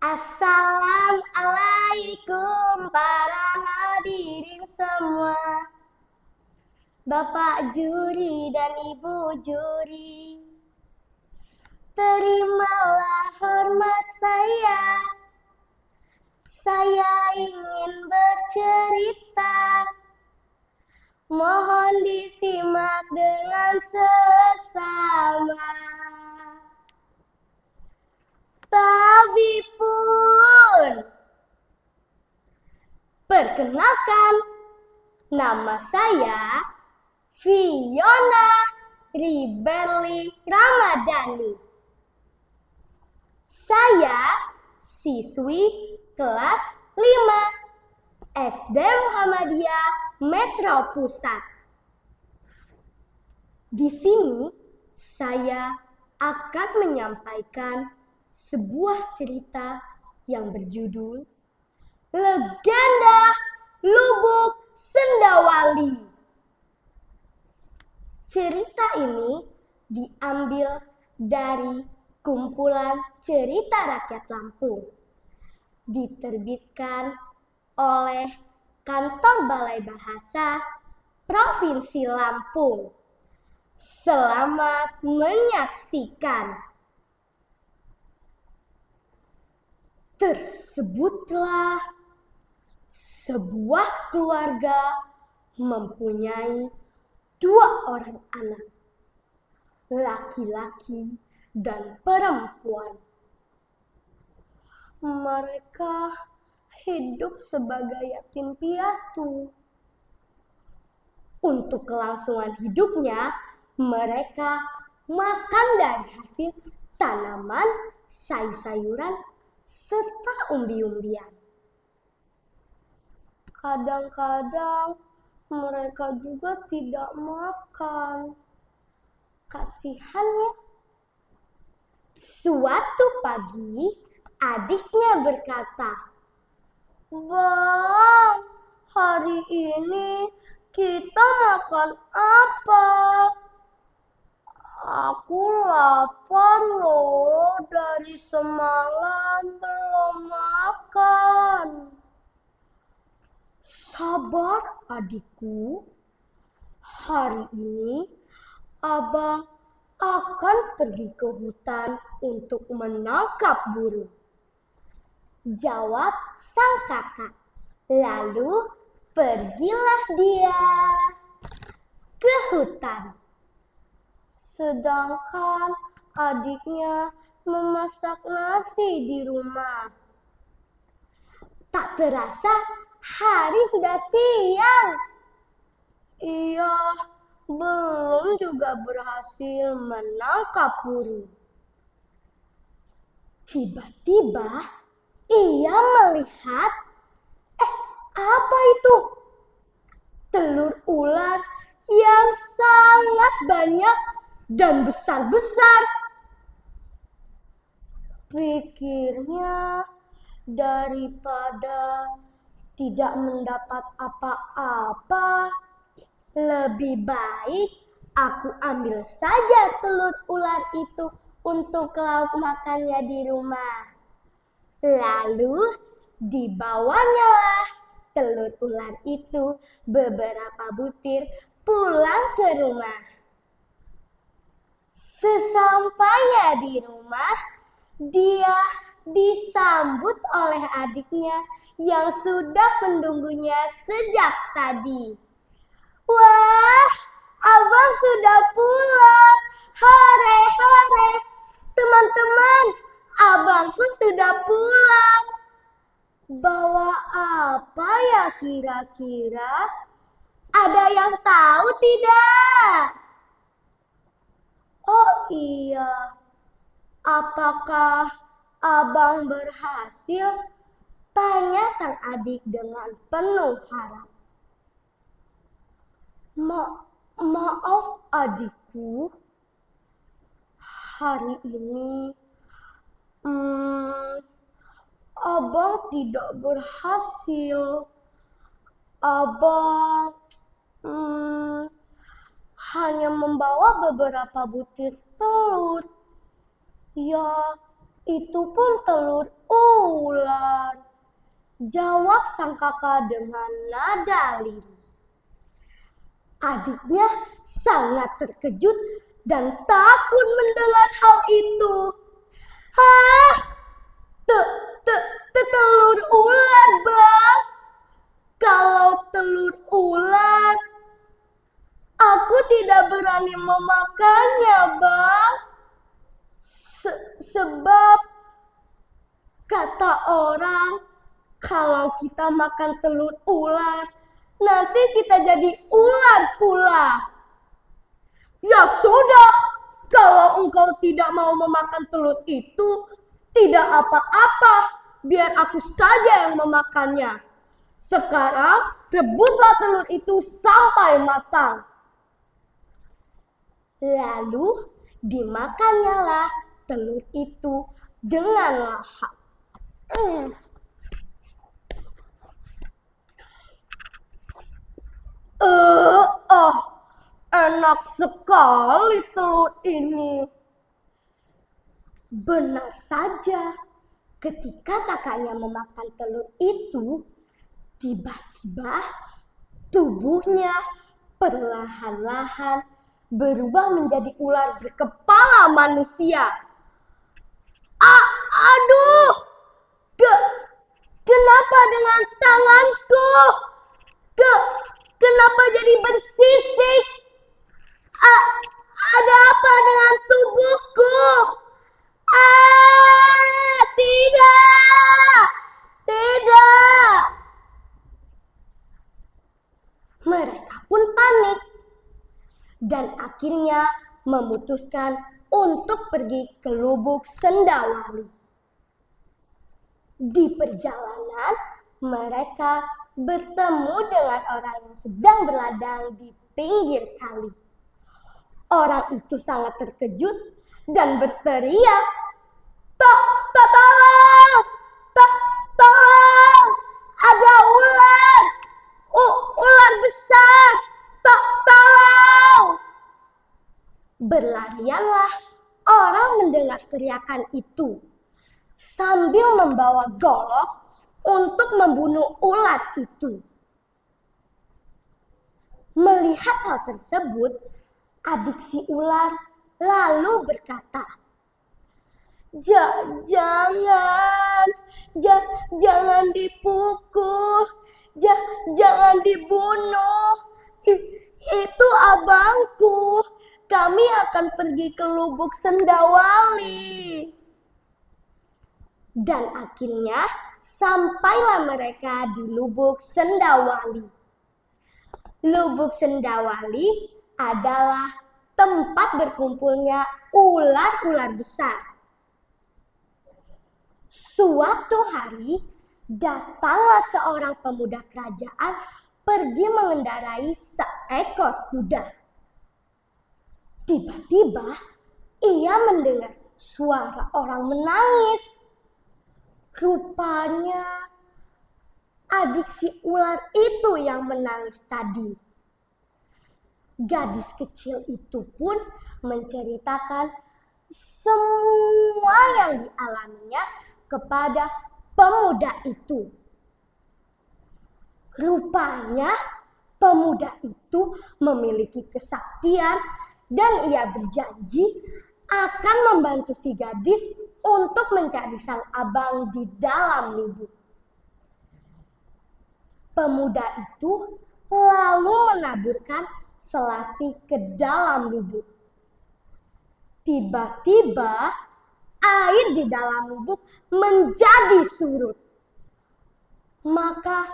Assalamualaikum para hadirin semua, Bapak juri dan Ibu juri. Terimalah hormat saya. Saya ingin bercerita. Mohon disimak dengan seksama. Tapi pun, perkenalkan, nama saya Fiona Riberly Ramadhani. Saya siswi kelas 5 SD Muhammadiyah Metro Pusat. Di sini saya akan menyampaikan sebuah cerita yang berjudul Legenda Lubuk Sendawali. Cerita ini diambil dari kumpulan cerita rakyat Lampung, diterbitkan oleh Kantor Balai Bahasa Provinsi Lampung. Selamat menyaksikan. Tersebutlah sebuah keluarga mempunyai 2 orang anak, laki-laki dan perempuan. Mereka hidup sebagai yatim piatu. Untuk kelangsungan hidupnya, mereka makan dari hasil tanaman, sayur-sayuran, serta umbi-umbian. Kadang-kadang mereka juga tidak makan. Kasihan ya. Suatu pagi, adiknya berkata, "Bang, hari ini kita makan apa? Aku lapar loh, dari semalam belum makan." Sabar adikku, hari ini abang akan pergi ke hutan untuk menangkap burung, jawab sang kakak. Lalu pergilah dia ke hutan. Sedangkan adiknya memasak nasi di rumah. Tak terasa hari sudah siang. Ia belum juga berhasil menangkap burung. Tiba-tiba ia melihat, apa itu? Telur ular yang sangat banyak dan besar-besar. Pikirnya, daripada tidak mendapat apa-apa, lebih baik aku ambil saja telur ular itu untuk lauk makannya di rumah. Lalu dibawanya telur ular itu beberapa butir pulang ke rumah. Sesampainya di rumah, dia disambut oleh adiknya yang sudah menunggunya sejak tadi. "Wah, abang sudah pulang. Hore, hore. Teman-teman, abangku sudah pulang. Bawa apa ya kira-kira? Ada yang tahu tidak?" "Oh iya, apakah abang berhasil?" tanya sang adik dengan penuh harap. Maaf adikku, hari ini abang tidak berhasil. Abang hanya membawa beberapa butir telur. Ya, itu pun telur ular, jawab sang kakak dengan nada lirih. Adiknya sangat terkejut dan takut mendengar hal itu. Hah? Telur ular, Bang. Kalau telur ular, aku tidak berani memakannya, Bang. Sebab kata orang, kalau kita makan telur ular, nanti kita jadi ular pula. Ya sudah, kalau engkau tidak mau memakan telur itu, tidak apa-apa, biar aku saja yang memakannya. Sekarang, rebuslah telur itu sampai matang. Lalu, dimakannya lah telur itu dengan lahap. Enak sekali telur ini. Benar saja, ketika kakaknya memakan telur itu, tiba-tiba tubuhnya perlahan-lahan berubah menjadi ular berkepala manusia. Aduh! Kenapa dengan tanganku? Kenapa jadi bersisik? Ada apa dengan tubuhku? Tidak! Tidak! Mereka pun panik dan akhirnya memutuskan untuk pergi ke Lubuk Sendawali. Di perjalanan, mereka bertemu dengan orang yang sedang berladang di pinggir kali. Orang itu sangat terkejut dan berteriak, Tolong! Tolong! Ada ular! Ular besar! Tolong! Berlarianlah orang mendengar teriakan itu, sambil membawa golok untuk membunuh ular itu. Melihat hal tersebut, adik si ular lalu berkata, Jangan dipukul, jangan dibunuh. Itu abangku. Kami akan pergi ke Lubuk Sendawali. Dan akhirnya sampailah mereka di Lubuk Sendawali. Lubuk Sendawali adalah tempat berkumpulnya ular-ular besar. Suatu hari, datanglah seorang pemuda kerajaan pergi mengendarai seekor kuda. Tiba-tiba, ia mendengar suara orang menangis. Rupanya, adik si ular itu yang menangis tadi. Gadis kecil itu pun menceritakan semua yang dialaminya kepada pemuda itu. Rupanya pemuda itu memiliki kesaktian dan ia berjanji akan membantu si gadis untuk mencari sang abang di dalam lubuk. Pemuda itu lalu menaburkan selasi ke dalam lubuk. Tiba-tiba air di dalam lubuk menjadi surut. Maka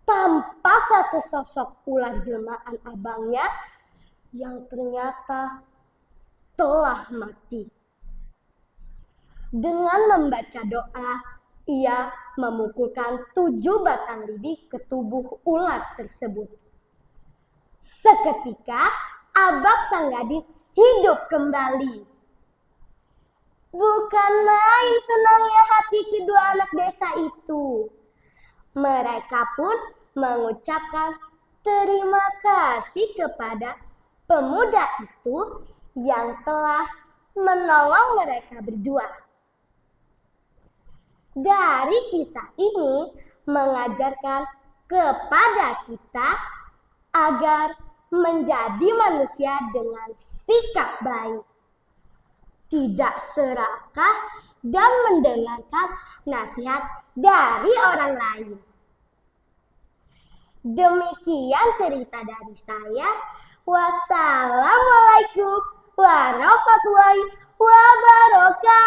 tampaklah sesosok ular jelmaan abangnya yang ternyata telah mati. Dengan membaca doa, ia memukulkan 7 batang lidi ke tubuh ular tersebut. Seketika, abang sang gadis hidup kembali. Bukan main senangnya hati kedua anak desa itu. Mereka pun mengucapkan terima kasih kepada pemuda itu yang telah menolong mereka berdua. Dari kisah ini mengajarkan kepada kita agar menjadi manusia dengan sikap baik, tidak serakah dan mendengarkan nasihat dari orang lain. Demikian cerita dari saya. Wassalamualaikum warahmatullahi wabarakatuh.